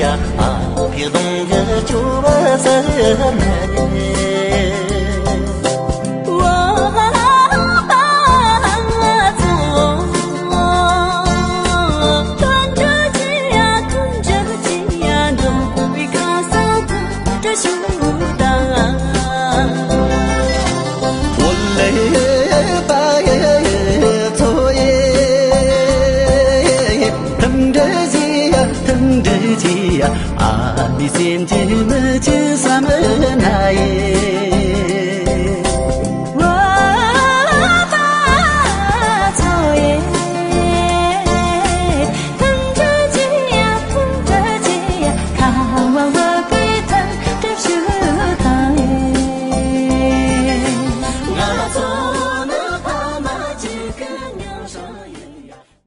ya phiền đông giờ chú bơ sơ đi xin chứ mơ chứ xa mơ này